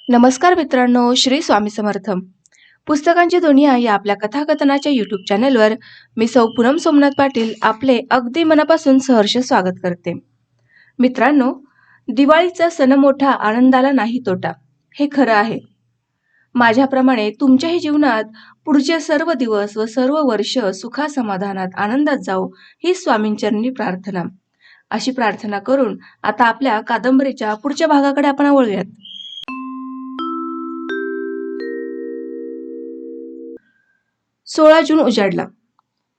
नमस्कार मित्रांनो, श्री स्वामी समर्थ. पुस्तकांची दुनिया या आपल्या कथाकथनाच्या यूट्यूब चॅनलवर मी सौ पूनम सोमनाथ पाटील आपले अगदी मनापासून सहर्ष स्वागत करते. मित्रांनो, दिवाळीचा सण मोठा, आनंदाला नाही तोटा, हे खरं आहे. माझ्याप्रमाणे तुमच्याही जीवनात पुढचे सर्व दिवस व सर्व वर्ष सुखा समाधानात आनंदात जाओ ही स्वामींचरणी प्रार्थना. अशी प्रार्थना करून आता आपल्या कादंबरीच्या पुढच्या भागाकडे आपण वळूयात. 16 जून उजाडला.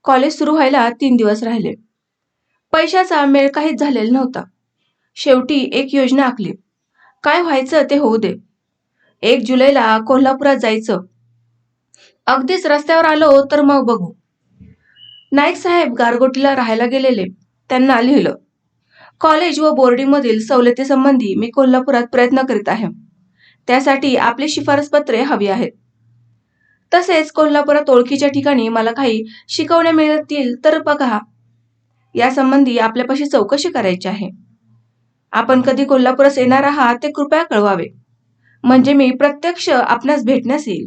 कॉलेज सुरू व्हायला 3 दिवस राहिले. पैशाचा मेळ काहीच झालेला नव्हता. शेवटी एक योजना आखली. काय व्हायचं ते होऊ दे. 1 जुलैला कोल्हापुरात जायचं. अगदीच रस्त्यावर आलो तर मग बघू. नाईक साहेब गारगोटीला राहायला गेलेले. त्यांना लिहिलं, कॉलेज व बोर्डिंगमधील सवलतीसंबंधी मी कोल्हापुरात प्रयत्न करीत आहे. त्यासाठी आपली शिफारसपत्रे हवी आहेत. तसेच कोल्हापुरात ओळखीच्या ठिकाणी मला काही शिकवण्या मिळतील तर बघा. यासंबंधी आपल्यापाशी चौकशी करायची आहे. आपण कधी कोल्हापुरात येणार आहात ते कृपया कळवावे, म्हणजे मी प्रत्यक्ष आपणास भेटण्यास येईल.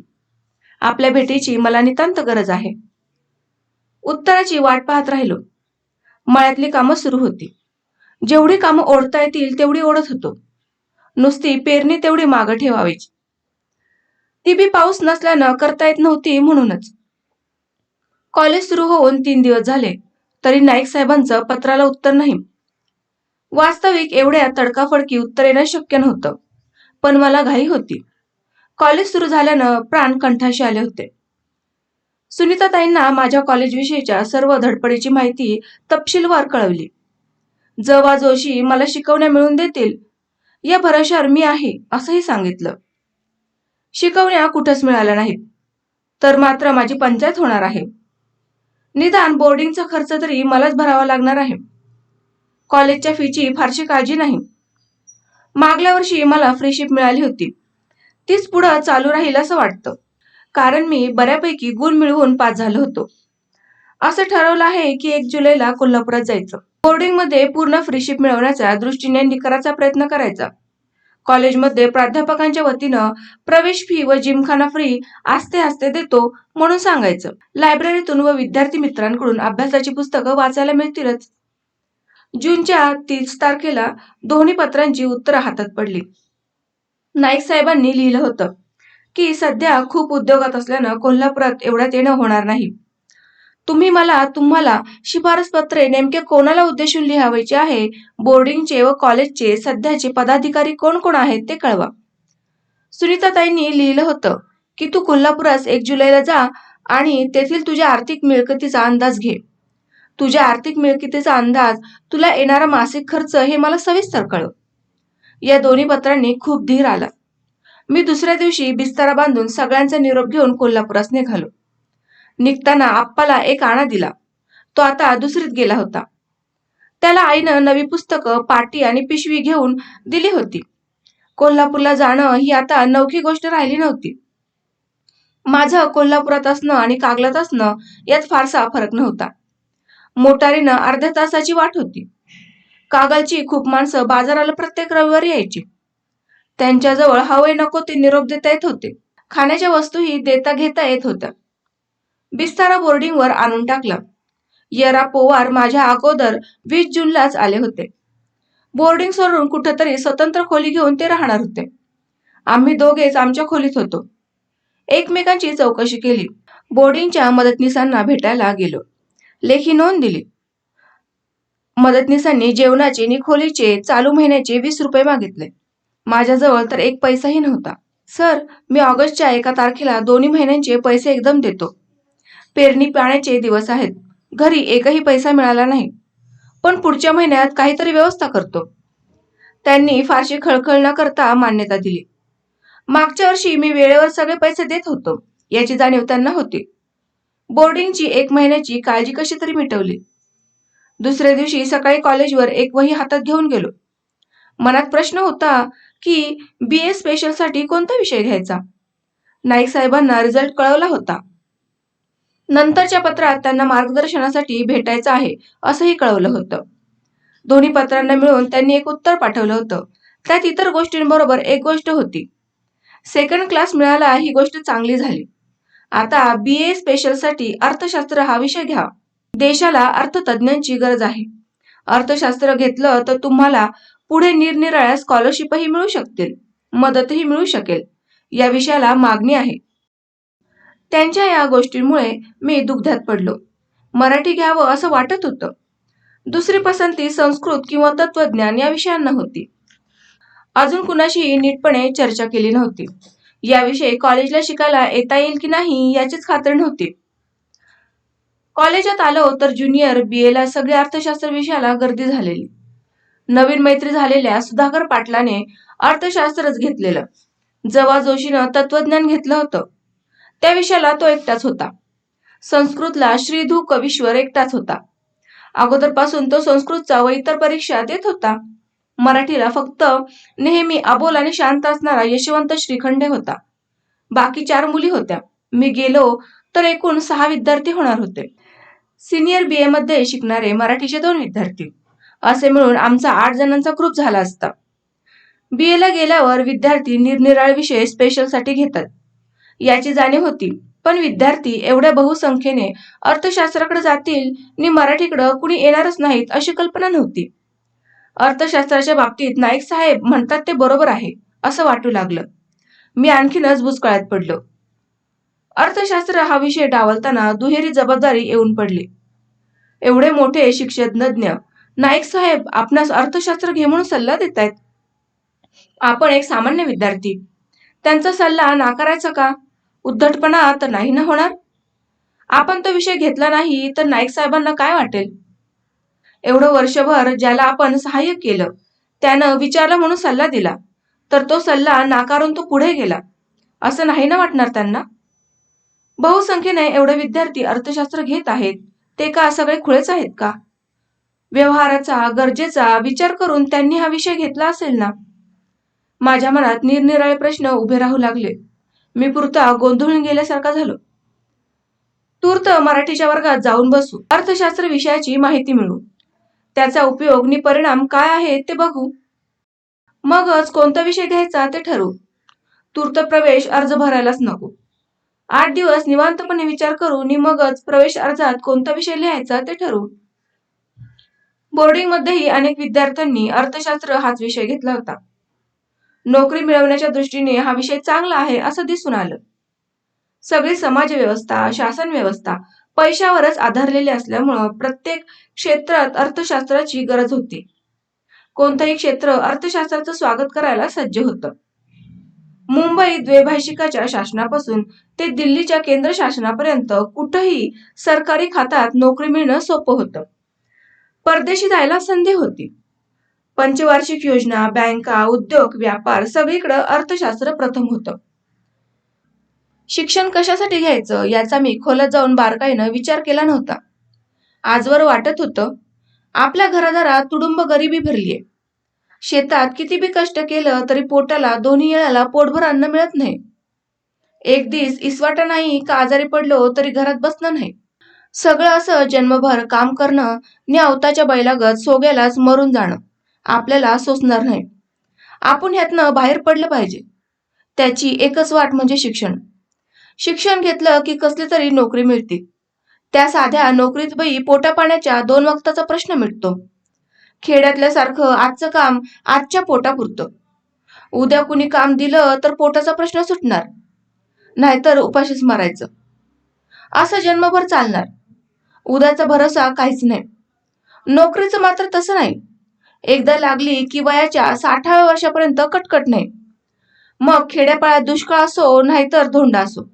आपल्या भेटीची मला नितांत गरज आहे. उत्तराची वाट पाहत राहिलो. मळ्यातली कामं सुरू होती. जेवढी कामं ओढता येतील तेवढी ओढत होतो. नुसती पेरणी तेवढी मागं ठेवावीच. ती बी पाऊस नसल्यानं करता येत नव्हती म्हणूनच. कॉलेज सुरू होऊन 3 दिवस झाले तरी नाईक साहेबांचं पत्राला उत्तर नाही. वास्तविक एवढ्या तडकाफडकी उत्तर येणं शक्य नव्हतं, पण मला घाई होती. कॉलेज सुरू झाल्यानं प्राण कंठाशी आले होते. सुनीताताईंना माझ्या कॉलेजविषयीच्या सर्व धडपडीची माहिती तपशीलवार कळवली. जवा जोशी मला शिकवण्या मिळवून देतील या भरोश्यावर मी आहे असंही सांगितलं. शिकवण्या कुठंच मिळाल्या नाहीत तर मात्र माझी पंचायत होणार आहे. निदान बोर्डिंगचा खर्च तरी मलाच भरावा लागणार आहे. कॉलेजच्या फीची फारशी काळजी नाही. मागल्या वर्षी मला फ्रीशिप मिळाली होती. तीच पुढं चालू राहील असं वाटतं, कारण मी बऱ्यापैकी गुण मिळवून पास झालो होतो. असं ठरवलं आहे की 1 जुलैला कोल्हापुरात जायचं. बोर्डिंगमध्ये पूर्ण फ्रीशिप मिळवण्याच्या दृष्टीने निकराचा प्रयत्न करायचा. कॉलेजमध्ये प्राध्यापकांच्या वतीनं प्रवेश फी व जिमखाना फ्री आस्ते आस्ते देतो म्हणून सांगायचं. लायब्ररीतून व विद्यार्थी मित्रांकडून अभ्यासाची पुस्तकं वाचायला मिळतीलच. जूनच्या 30 तारखेला दोन्ही पत्रांची उत्तरं हातात पडली. नाईक साहेबांनी लिहिलं होतं की सध्या खूप उद्योगात असल्यानं कोल्हापुरात एवढ्यात येणं होणार नाही. तुम्हाला शिफारसपत्रे नेमके कोणाला उद्देशून लिहावायचे आहे, बोर्डिंगचे व कॉलेजचे सध्याचे पदाधिकारी कोण कोण आहेत ते कळवा. सुनीताताईंनी लिहिलं होतं की तू कोल्हापुरास 1 जुलैला जा आणि तेथील तुझ्या आर्थिक मिळकतीचा अंदाज घे. तुझ्या आर्थिक मिळकतीचा अंदाज, तुला येणारा मासिक खर्च हे मला सविस्तर कळव. या दोन्ही पत्रांनी खूप धीर आला. मी दुसऱ्या दिवशी बिस्तारा बांधून सगळ्यांचा निरोप घेऊन कोल्हापुरास निघालो. निघताना आप्पाला एक आणा दिला. तो आता दुसरीत गेला होता. त्याला आईनं नवी पुस्तकं, पाटी आणि पिशवी घेऊन दिली होती. कोल्हापूरला जाणं ही आता नवखी गोष्ट राहिली नव्हती. माझं कोल्हापुरात असणं आणि कागलात असणं यात फारसा फरक नव्हता. मोटारीनं अर्ध्या तासाची वाट होती. कागलची खूप माणसं बाजाराला प्रत्येक रविवारी यायची. त्यांच्याजवळ हवे नको ते निरोप देता येत होते. खाण्याच्या वस्तूही देता घेता येत होत्या. बिस्तारा बोर्डिंगवर आणून टाकला. येरा पोवार माझ्या अगोदर 20 जूनलाच आले होते. बोर्डिंग सोडून कुठंतरी स्वतंत्र खोली घेऊन ते राहणार होते. आम्ही दोघेच आमच्या खोलीत होतो. एकमेकांची चौकशी केली. बोर्डिंगच्या मदतनीसांना भेटायला गेलो. लेखी नोंद दिली. मदतनीसांनी जेवणाचे आणि खोलीचे चालू महिन्याचे 20 रुपये मागितले. माझ्याजवळ तर 1 पैसाही नव्हता. सर, मी ऑगस्टच्या 1 तारखेला दोन्ही महिन्यांचे पैसे एकदम देतो. पेरणी पाण्याचे दिवस आहेत. घरी एकही पैसा मिळाला नाही, पण पुढच्या महिन्यात काहीतरी व्यवस्था करतो. त्यांनी फारशी खळखळ न करता मान्यता दिली. मागच्या वर्षी मी वेळेवर सगळे पैसे देत होतो याची जाणीव त्यांना होती. बोर्डिंगची 1 महिन्याची काळजी कशी तरी मिटवली. दुसऱ्या दिवशी सकाळी कॉलेजवर एक वही हातात घेऊन गेलो. मनात प्रश्न होता की BA स्पेशलसाठी कोणता विषय घ्यायचा. नाईक साहेबांना रिझल्ट कळवला होता. नंतरच्या पत्रात त्यांना मार्गदर्शनासाठी भेटायचं आहे असंही कळवलं होतं. दोन्ही पत्रांना मिळून त्यांनी एक उत्तर पाठवलं होतं. त्यात इतर गोष्टींबरोबर एक गोष्ट होती. सेकंड क्लास मिळाला ही गोष्ट चांगली झाली. आता BA स्पेशलसाठी अर्थशास्त्र हा विषय घ्या. देशाला अर्थतज्ञांची गरज आहे. अर्थशास्त्र घेतलं तर तुम्हाला पुढे निरनिराळ्या स्कॉलरशिपही मिळू शकतील, मदतही मिळू शकेल. या विषयाला मागणी आहे. त्यांच्या या गोष्टींमुळे मी दुग्ध्यात पडलो. मराठी घ्यावं असं वाटत होतं. दुसरी पसंती संस्कृत किंवा तत्वज्ञान या विषयांना होती. अजून कुणाशी नीटपणे चर्चा केली नव्हती. याविषयी कॉलेजला शिकायला येता येईल की नाही याचीच खात्री नव्हती. कॉलेजात आलो तर ज्युनियर BA सगळे अर्थशास्त्र विषयाला गर्दी झालेली. नवीन मैत्री झालेल्या सुधाकर पाटलाने अर्थशास्त्रच घेतलेलं. जवा जोशीनं तत्वज्ञान घेतलं होतं. त्या विषयाला तो एकटाच होता. संस्कृतला श्रीधू कवीश्वर एकटाच होता. अगोदरपासून तो संस्कृतचा व इतर परीक्षा देत होता. मराठीला फक्त नेहमी अबोल आणि शांत असणारा यशवंत श्रीखंडे होता. बाकी 4 मुली होत्या. मी गेलो तर एकूण 6 विद्यार्थी होणार होते. सिनियर BA मध्ये शिकणारे मराठीचे 2 विद्यार्थी असे मिळून आमचा 8 जणांचा ग्रुप झाला असता. BA ला गेल्यावर विद्यार्थी निरनिराळे विषय स्पेशलसाठी घेतात याची जाणीव होती, पण विद्यार्थी एवढ्या बहुसंख्येने अर्थशास्त्राकडे जातील आणि मराठीकडे कुणी येणारच नाहीत अशी कल्पना नव्हती. अर्थशास्त्राच्या बाबतीत नाईक साहेब म्हणतात ते बरोबर आहे असं वाटू लागलं. मी आणखीनच बुचकळ्यात पडलो. अर्थशास्त्र हा विषय डावलताना दुहेरी जबाबदारी येऊन पडली. एवढे मोठे शिक्षणतज्ञ नाईक साहेब आपणास अर्थशास्त्र घे म्हणून सल्ला देतायत. आपण एक सामान्य विद्यार्थी, त्यांचा सल्ला नाकारायचा का? उद्धटपणा तर नाही ना होणार? आपण तो विषय घेतला नाही तर नाईक साहेबांना काय वाटेल? एवढं वर्षभर ज्याला आपण सहाय्य केलं त्यानं विचारलं म्हणून सल्ला दिला, तर तो सल्ला नाकारून तो पुढे गेला असं नाही ना वाटणार त्यांना? बहुसंख्येने एवढे विद्यार्थी अर्थशास्त्र घेत आहेत, ते का सगळे खुळेच आहेत का? व्यवहाराचा गरजेचा विचार करून त्यांनी हा विषय घेतला असेल ना? माझ्या मनात निरनिराळे प्रश्न उभे राहू लागले. मी पुरता गोंधळून गेल्यासारखा झालो. तूर्त मराठीच्या वर्गात जाऊन बसू, अर्थशास्त्र विषयाची माहिती मिळवू, त्याचा उपयोग आणि परिणाम काय आहे ते बघू. मगच कोणता विषय घ्यायचा ते ठरवू. तूर्त प्रवेश अर्ज भरायलाच नको. 8 दिवस निवांतपणे विचार करू आणि मगच प्रवेश अर्जात कोणता विषय लिहायचा ते ठरवू. बोर्डिंगमध्येही अनेक विद्यार्थ्यांनी अर्थशास्त्र हाच विषय घेतला होता. नोकरी मिळवण्याच्या दृष्टीने हा विषय चांगला आहे असं दिसून आलं. सगळी समाज व्यवस्था, शासन व्यवस्था पैशावरच आधारलेली असल्यामुळं प्रत्येक क्षेत्रात अर्थशास्त्राची गरज होती. कोणतंही क्षेत्र अर्थशास्त्राचं स्वागत करायला सज्ज होतं. मुंबई द्वैभाषिकाच्या शासनापासून ते दिल्लीच्या केंद्र शासनापर्यंत कुठंही सरकारी खात्यात नोकरी मिळणं सोपं होतं. परदेशी जायला संधी होती. पंचवार्षिक योजना, बँका, उद्योग, व्यापार सगळीकडे अर्थशास्त्र प्रथम होतं. शिक्षण कशासाठी घ्यायचं याचा मी खोलात जाऊन बारकाईनं विचार केला नव्हता. आजवर वाटत होतं, आपल्या घरादारात तुडुंब गरिबी भरलीये. शेतात किती बी कष्ट केलं तरी पोटाला 2 वेळाला पोटभर अन्न मिळत नाही. एक दिस इसवाटा नाही का आजारी पडलो तरी घरात बसणं नाही. सगळं असं जन्मभर काम करणं आणि अवताच्या बैलागत सोग्यालाच मरून जाणं आपल्याला सोसणार नाही. आपण ह्यातनं बाहेर पडलं पाहिजे. त्याची एकच वाट म्हणजे शिक्षण. शिक्षण घेतलं की कसली तरी नोकरी मिळते. त्या साध्या नोकरीत बाई पोटापाण्याच्या 2 वक्ताचा प्रश्न मिटतो. खेड्यातल्यासारखं आजचं काम आजच्या पोटापुरतं. उद्या कुणी काम दिलं तर पोटाचा प्रश्न सुटणार, नाहीतर उपाशीच मारायचं. असं जन्मभर चालणार. उद्याचा भरोसा काहीच नाही. नोकरीचं मात्र तसं नाही. एकदा लागली की वयाच्या 60व्या वर्षापर्यंत कटकट नाही. मग खेड्यापाड्यात दुष्काळ असो नाहीतर धोंडा असो.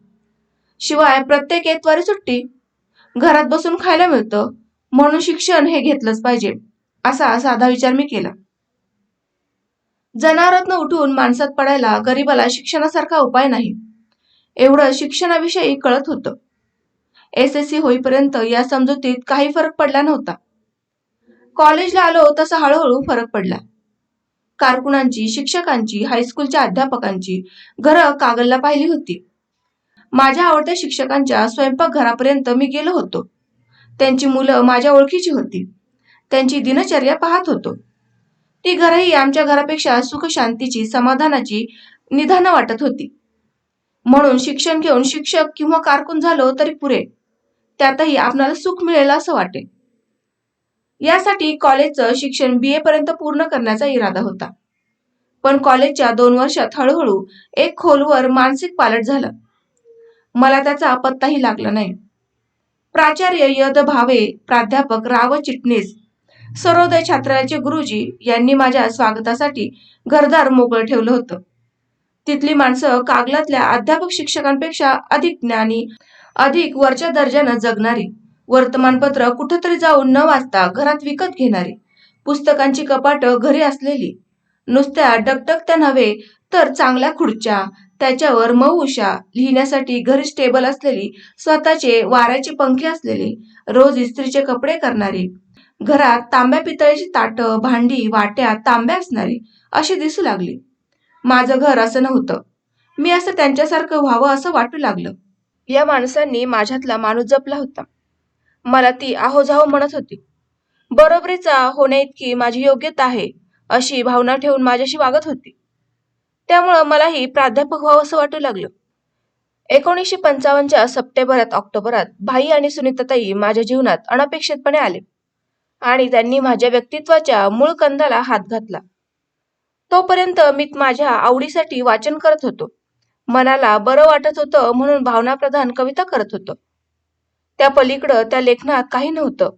शिवाय प्रत्येक एतवारी सुट्टी. घरात बसून खायला मिळतं, म्हणून शिक्षण हे घेतलंच पाहिजे असा साधा विचार मी केला. जनावरातनं उठून माणसात पडायला गरीबाला शिक्षणासारखा उपाय नाही, एवढं शिक्षणाविषयी कळत होतं. SSC होईपर्यंत या समजुतीत काही फरक पडला नव्हता. कॉलेजला आलो तसा हळूहळू फरक पडला. कारकुनांची, शिक्षकांची, हायस्कूलच्या अध्यापकांची घरं कागलला पाहिली होती. माझ्या आवडत्या शिक्षकांच्या स्वयंपाकघरापर्यंत मी गेलो होतो. त्यांची मुलं माझ्या ओळखीची होती. त्यांची दिनचर्या पाहत होतो. ती घरही आमच्या घरापेक्षा सुख शांतीची, समाधानाची निधानं वाटत होती. म्हणून शिक्षण घेऊन शिक्षक किंवा कारकून झालो तरी पुरे, त्यातही आपणाला सुख मिळेल असं वाटे. यासाठी कॉलेजचं शिक्षण BA पर्यंत पूर्ण करण्याचा इरादा होता. पण कॉलेजच्या 2 वर्षात हळूहळू एक खोलवर मानसिक पालट झालं. मला त्याचा पत्ताही लागला नाही. प्राचार्य यद भावे, प्राध्यापक राव चिटणीस, सर्वोदय छात्रालयाचे गुरुजी यांनी माझ्या स्वागतासाठी घरदार मोकळं ठेवलं होतं. तिथली माणसं कागलातल्या अध्यापक शिक्षकांपेक्षा अधिक ज्ञानी, अधिक वरच्या दर्जानं जगणारी, वर्तमानपत्र कुठंतरी जाऊन न वाचता घरात विकत घेणारी, पुस्तकांची कपाटं घरी असलेली, नुसत्या डकडकत्या नव्हे तर चांगल्या खुर्च्या, त्याच्यावर मऊ उशा, लिहिण्यासाठी घरीच टेबल असलेली, स्वतःचे वाऱ्याचे पंखे असलेली, रोज इस्त्रीचे कपडे करणारी, घरात तांब्या पितळेची ताटं, भांडी, वाट्या, तांब्या असणारी अशी दिसू लागली. माझं घर असं नव्हतं. मी असं त्यांच्यासारखं व्हावं असं वाटू लागलं. या माणसांनी माझ्यातला माणूस जपला होता. मला ती आहोजाहो म्हणत होती. बरोबरीचा होण्याइतकी माझी योग्यता आहे अशी भावना ठेवून माझ्याशी वागत होती. त्यामुळं मलाही प्राध्यापक व्हावं असं वाटू लागलं. 1955च्या सप्टेंबरात ऑक्टोबरात भाई आणि सुनीताताई माझ्या जीवनात अनपेक्षितपणे आले आणि त्यांनी माझ्या व्यक्तित्वाच्या मूळ कंदाला हात घातला. तोपर्यंत मी माझ्या आवडीसाठी वाचन करत होतो. मनाला बरं वाटत होतं म्हणून भावनाप्रधान कविता करत होतो. त्या पलीकडं त्या लेखनात काही नव्हतं.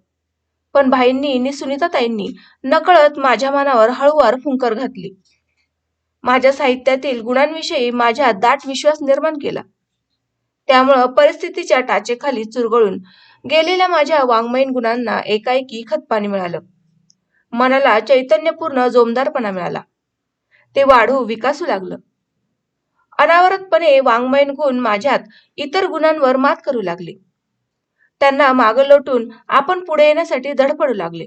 पण भाईंनी आणि सुनीताताईंनी नकळत माझ्या मनावर हळूवार फुंकर घातली. माझ्या साहित्यातील गुणांविषयी माझ्या दाट विश्वास निर्माण केला. त्यामुळं परिस्थितीच्या टाचेखाली चुरगळून गेलेल्या माझ्या वाङ्मयीन गुणांना एकाएकी खतपाणी मिळालं. मनाला चैतन्यपूर्ण जोमदारपणा मिळाला. ते वाढू विकासू लागलं. अनावरतपणे वाङ्मयीन गुण माझ्यात इतर गुणांवर मात करू लागले. त्यांना मागं लोटून आपण पुढे येण्यासाठी धडपडू लागले.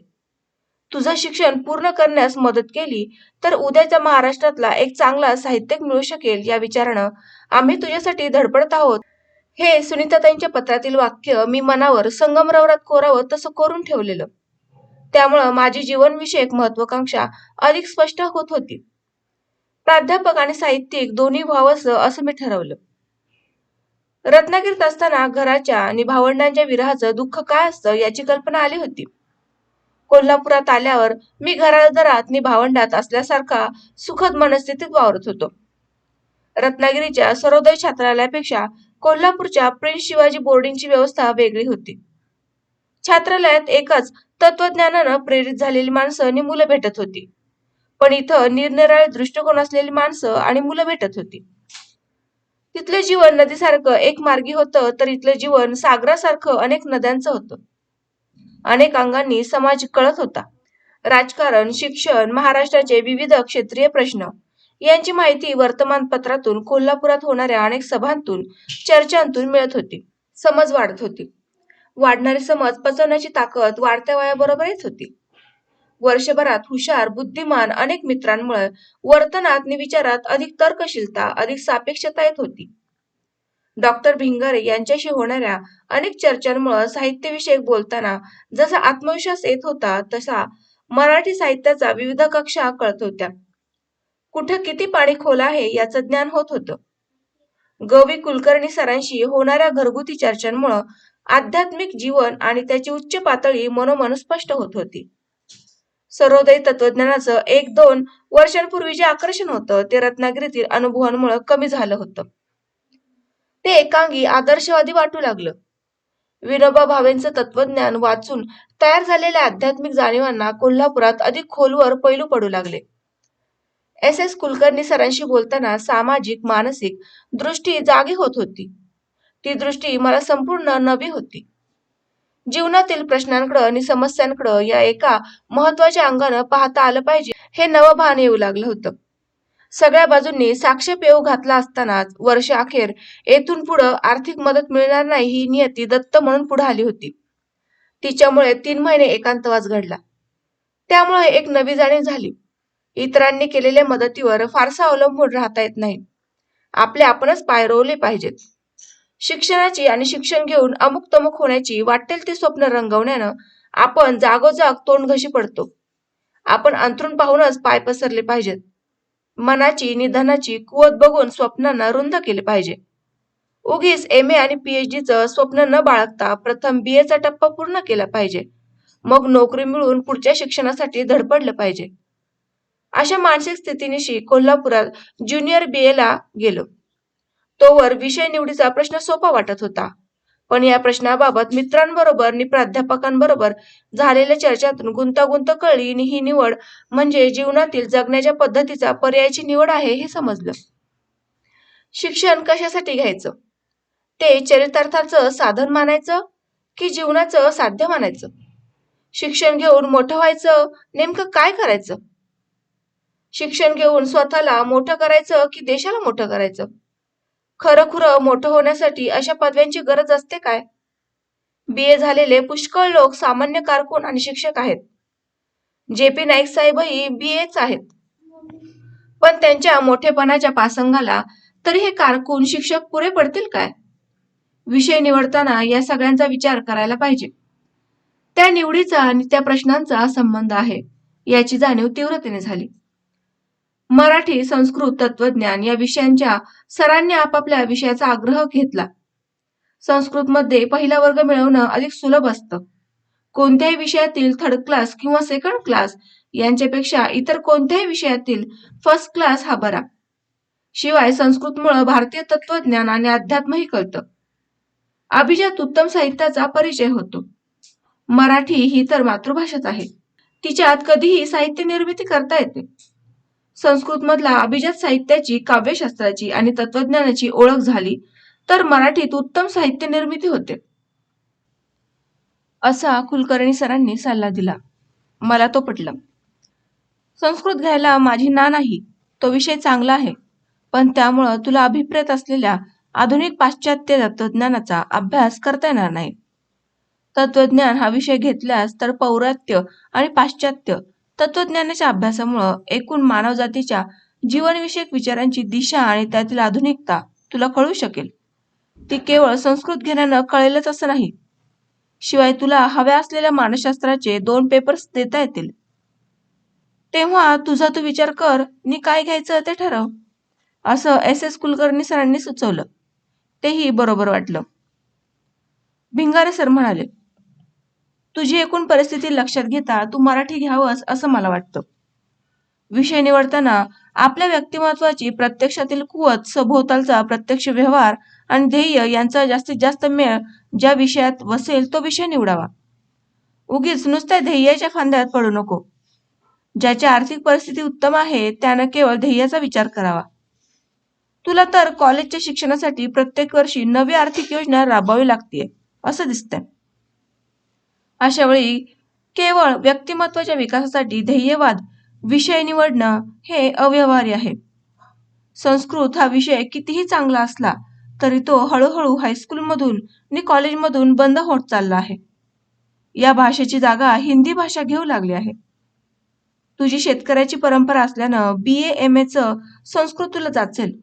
तुझं शिक्षण पूर्ण करण्यास मदत केली तर उद्याच्या महाराष्ट्रातला एक चांगला साहित्यिक मिळू शकेल या विचारानं आम्ही तुझ्यासाठी धडपडत आहोत. हे सुनीताताईंच्या पत्रातील वाक्य मी मनावर संगमरवरात कोरावं तसं कोरून ठेवलेलं. त्यामुळं माझी जीवनविषयक महत्वाकांक्षा अधिक स्पष्ट होत होती. प्राध्यापक आणि साहित्यिक दोन्ही व्हावंसं असं मी ठरवलं. रत्नागिरीत असताना घराच्या आणि भावंडांच्या विरहाचं दुःख काय असतं याची कल्पना आली होती. कोल्हापुरात आल्यावर मी घरादारात आणि भावंडात असल्यासारखा सुखद मनस्थितीत वावरत होतो. रत्नागिरीच्या सर्वोदय छात्रालयापेक्षा कोल्हापूरच्या प्रिन्स शिवाजी बोर्डिंगची व्यवस्था वेगळी होती. छात्रालयात एकच तत्वज्ञानानं प्रेरित झालेली माणसं आणि मुलं भेटत होती. पण इथं निरनिराळे दृष्टिकोन असलेली माणसं आणि मुलं भेटत होती. तिथलं जीवन नदीसारखं एक मार्गी होतं तर इथलं जीवन सागरासारखं अनेक नद्यांचं होतं. अनेक अंगांनी समाज कळत होता. राजकारण, शिक्षण, महाराष्ट्राचे विविध क्षेत्रीय प्रश्न यांची माहिती वर्तमानपत्रातून, कोल्हापुरात होणाऱ्या अनेक सभांतून, चर्चांतून मिळत होती. समज वाढत होती. वाढणारी समज पचवण्याची ताकद वाढत्या वयाबरोबर येत होती. वर्षभरात हुशार, बुद्धिमान अनेक मित्रांमुळे वर्तनात आणि विचारात अधिक तर्कशीलता, अधिक सापेक्षता येत होती. डॉक्टर भिंगारे यांच्याशी होणाऱ्या अनेक चर्चांमुळे साहित्यविषयक बोलताना जसा आत्मविश्वास येत होता तसा मराठी साहित्याचा विविध कक्षा कळत होत्या. कुठं किती पाणी खोल आहे याचं ज्ञान होत होतं. गवी कुलकर्णी सरांशी होणाऱ्या घरगुती चर्चांमुळे आध्यात्मिक जीवन आणि त्याची उच्च पातळी मनोमन स्पष्ट होत होती. सर्वोदय तत्वज्ञानाचं 1-2 वर्षांपूर्वी जे आकर्षण होतं ते रत्नागिरीतील अनुभवांमुळे कमी झालं होतं. ते एकांगी आदर्शवादी वाटू लागलं. विनोबा भावेंचं तत्वज्ञान वाचून तयार झालेल्या आध्यात्मिक जाणीवांना कोल्हापुरात अधिक खोलवर पैलू पडू लागले. SS कुलकर्णी सरांशी बोलताना सामाजिक, मानसिक दृष्टी जागी होत होती. ती दृष्टी मला संपूर्ण नवी होती. जीवनातील प्रश्नांकडे आणि समस्यांकडे या एका महत्वाच्या अंगानं पाहता आलं पाहिजे हे नवं भान येऊ लागलं होतं. सगळ्या बाजूंनी साक्षेप येऊ घातला असतानाच वर्ष अखेर येथून पुढं आर्थिक मदत मिळणार नाही ही नियती दत्त म्हणून पुढे आली होती. तिच्यामुळे 3 महिने एकांतवास घडला. त्यामुळे एक नवी जाणीव झाली. इतरांनी केलेल्या मदतीवर फारसा अवलंबून राहता येत नाही. आपले आपणच पाय रोवले पाहिजेत. शिक्षणाची आणि शिक्षण घेऊन अमुक तमुक होण्याची वाटेल ती स्वप्न रंगवण्यानं आपण जागोजाग तोंड घशी पडतो. आपण अंथरूण पाहूनच पाय पसरले पाहिजेत. मनाची निधनाची कुवत बघून स्वप्नांना रुंद केले पाहिजे. उगीच MA आणि PhDचं स्वप्न न बाळगता प्रथम BAचा टप्पा पूर्ण केला पाहिजे. मग नोकरी मिळवून पुढच्या शिक्षणासाठी धडपडलं पाहिजे. अशा मानसिक स्थितीनिशी कोल्हापुरात ज्युनियर BAला गेलो. तोवर विषय निवडीचा प्रश्न सोपा वाटत होता. पण या प्रश्नाबाबत मित्रांबरोबर आणि प्राध्यापकांबरोबर झालेल्या चर्चेतून गुंतागुंत कळली आणि ही निवड म्हणजे जीवनातील जगण्याच्या पद्धतीचा पर्यायाची निवड आहे हे समजलं. शिक्षण कशासाठी घ्यायचं? ते चरितार्थाचं साधन मानायचं की जीवनाचं साध्य मानायचं? शिक्षण घेऊन मोठं व्हायचं, नेमकं काय करायचं? शिक्षण घेऊन स्वतःला मोठं करायचं की देशाला मोठं करायचं? खरं मोठं होण्यासाठी अशा पदव्यांची गरज असते काय? BA झालेले पुष्कळ लोक सामान्य कारकून आणि शिक्षक आहेत. JP नाईक साहेबही BAच आहेत. पण त्यांच्या मोठेपणाच्या पासंगाला तरी हे कारकून शिक्षक पुरे पडतील काय? विषय निवडताना या सगळ्यांचा विचार करायला पाहिजे. त्या निवडीचा आणि त्या प्रश्नांचा संबंध आहे याची जाणीव तीव्रतेने झाली. मराठी, संस्कृत, तत्वज्ञान या विषयांच्या सरांनी आपापल्या विषयाचा आग्रह घेतला. संस्कृतमध्ये पहिला वर्ग मिळवणं अधिक सुलभ असतं. कोणत्याही विषयातील थर्ड क्लास किंवा सेकंड क्लास यांच्यापेक्षा इतर कोणत्याही विषयातील फर्स्ट क्लास हा बरा. शिवाय संस्कृतमुळे भारतीय तत्वज्ञान आणि अध्यात्मही कळतं. अभिजात उत्तम साहित्याचा परिचय होतो. मराठी ही तर मातृभाषाच आहे. तिच्यात कधीही साहित्य निर्मिती करता येते. संस्कृतमधला अभिजात साहित्याची, काव्यशास्त्राची आणि तत्वज्ञानाची ओळख झाली तर मराठीत उत्तम साहित्य निर्मिती होते. असा कुलकर्णी सरांनी सल्ला दिला. मला तो पटला. संस्कृत घ्यायला माझी ना नाही. तो विषय चांगला आहे. पण त्यामुळं तुला अभिप्रेत असलेल्या आधुनिक पाश्चात्य तत्वज्ञानाचा अभ्यास करता येणार नाही. तत्वज्ञान हा विषय घेतल्यास तर पौरात्य आणि पाश्चात्य तत्वज्ञानाच्या अभ्यासामुळं एकूण मानवजातीच्या जीवनविषयक विचारांची दिशा आणि त्यातील आधुनिकता तुला कळू शकेल. ती केवळ संस्कृत घेण्यानं कळेलच असं नाही. शिवाय तुला हव्या असलेल्या मानसशास्त्राचे 2 पेपर्स देता येतील. तेव्हा तुझा तू विचार कर आणि काय घ्यायचं ते ठरव. असं SS कुलकर्णी सरांनी सुचवलं. तेही बरोबर वाटलं. भिंगारे सर म्हणाले, तुझी एकूण परिस्थिती लक्षात घेता तू मराठी घ्यावंस असं मला वाटतं. विषय निवडताना आपल्या व्यक्तिमत्वाची प्रत्यक्षातील कुवत, सभोवतालचा प्रत्यक्ष व्यवहार आणि ध्येय यांचा जास्तीत जास्त मेळ ज्या विषयात वसेल तो विषय निवडावा. उगीच नुसत्या ध्येयाच्या फांद्यात पडू नको. ज्याची आर्थिक परिस्थिती उत्तम आहे त्यानं केवळ ध्येयाचा विचार करावा. तुला तर कॉलेजच्या शिक्षणासाठी प्रत्येक वर्षी नवी आर्थिक योजना राबवावी लागते असं दिसतंय. अशा वेळी केवळ व्यक्तिमत्वाच्या विकासासाठी ध्येयवाद विषय निवडणं हे अव्यवहार्य आहे. संस्कृत हा विषय कितीही चांगला असला तरी तो हळूहळू हायस्कूलमधून आणि कॉलेजमधून बंद होत चालला आहे. या भाषेची जागा हिंदी भाषा घेऊ लागली आहे. तुझी शेतकऱ्याची परंपरा असल्यानं BA MAचं संस्कृत तुला जाचेल.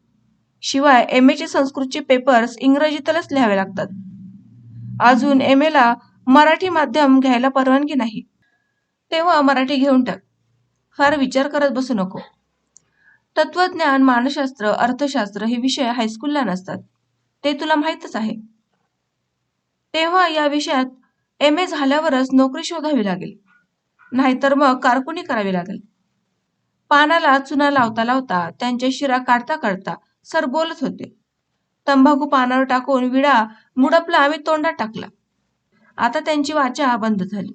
शिवाय MAचे संस्कृतचे पेपर्स इंग्रजीतच लिहावे लागतात. अजून MAला मराठी माध्यम घ्यायला परवानगी नाही. तेव्हा मराठी घेऊन टाक. फार विचार करत बसू नको. तत्वज्ञान, मानसशास्त्र, अर्थशास्त्र हे विषय हायस्कूलला नसतात. ते तुला माहीतच आहे. तेव्हा या विषयात MA झाल्यावरच नोकरी शोधावी लागेल. नाहीतर मग कारकुनी करावी लागेल. पानाला चुना लावता लावता, त्यांच्या शिरा काढता काढता सर बोलत होते. तंबाखू पानावर टाकून विडा मुडपला आम्ही तोंडात टाकला. आता त्यांची वाचा बंद झाली.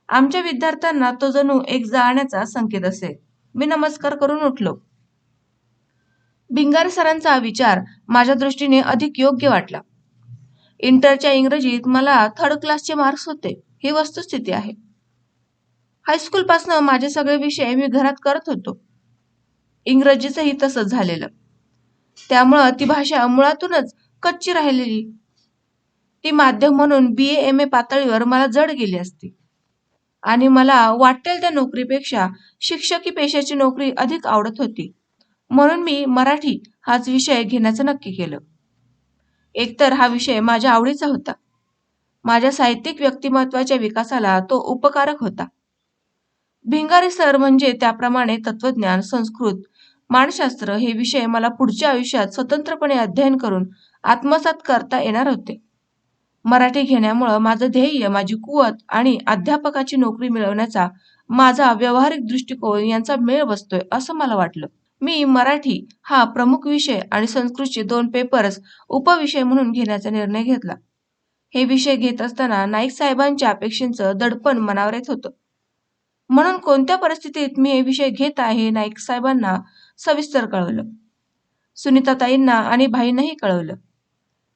आमच्या विद्यार्थ्यांना तो जणू एक जाळण्याचा संकेत असेल. मी नमस्कार करून उठलो. भिंगारे सरांचा विचार माझ्या दृष्टीने अधिक योग्य वाटला. इंटरच्या इंग्रजीत मला थर्ड क्लासचे मार्क्स होते ही वस्तुस्थिती आहे. हायस्कूलपासनं माझे सगळे विषय मी घरात करत होतो. इंग्रजीचंही तसंच झालेलं. त्यामुळं ती भाषा मुळातूनच कच्ची राहिलेली. ती माध्यम म्हणून BA MA पातळीवर मला जड गेली असती. आणि मला वाटेल त्या नोकरीपेक्षा शिक्षकी पेशाची नोकरी अधिक आवडत होती. म्हणून मी मराठी हाच विषय घेण्याचं नक्की केलं. एकतर हा विषय माझ्या आवडीचा होता. माझ्या साहित्यिक व्यक्तिमत्वाच्या विकासाला तो उपकारक होता. भिंगारे सर म्हणजे त्याप्रमाणे तत्वज्ञान, संस्कृत, मानसशास्त्र हे विषय मला पुढच्या आयुष्यात स्वतंत्रपणे अध्ययन करून आत्मसात करता येणार होते. मराठी घेण्यामुळं माझं ध्येय, माझी कुवत आणि अध्यापकाची नोकरी मिळवण्याचा माझा व्यावहारिक दृष्टिकोन यांचा मेळ बसतोय असं मला वाटलं. मी मराठी हा प्रमुख विषय आणि संस्कृतचे 2 पेपर्स उपविषय म्हणून घेण्याचा निर्णय घेतला. हे विषय घेत असताना नाईक साहेबांच्या अपेक्षांचं दडपण मनावर येत होतं. म्हणून कोणत्या परिस्थितीत मी हे विषय घेत आहे हे नाईक साहेबांना सविस्तर कळवलं. सुनीताताईंना आणि भाईंनाही कळवलं.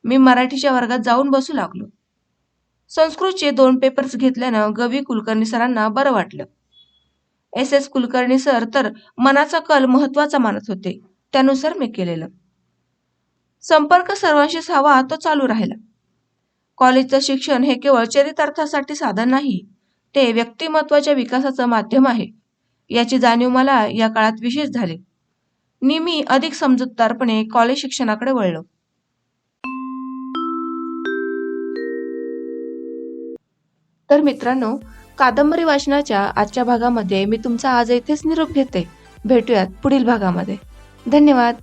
मी मराठीच्या वर्गात जाऊन बसू लागलो. संस्कृतचे 2 पेपर्स घेतल्यानं गवी कुलकर्णी सरांना बरं वाटलं. एस कुलकर्णी सर तर मनाचा कल महत्वाचा मानत होते. त्यानुसार मी केलेलं. संपर्क सर्वांशीच हवा तो चालू राहिला. कॉलेजचं शिक्षण हे केवळ चरितार्थासाठी साधन नाही, ते व्यक्तिमत्वाच्या विकासाचं माध्यम आहे. याची जाणीव मला या काळात विशेष झाली. मी अधिक समजूतदारपणे कॉलेज शिक्षणाकडे वळलो. तर मित्रांनो, कादंबरी वाचनाच्या आजच्या भागामध्ये मी तुमचा आज इथेच निरोप घेते. भेटूयात पुढील भागामध्ये. धन्यवाद.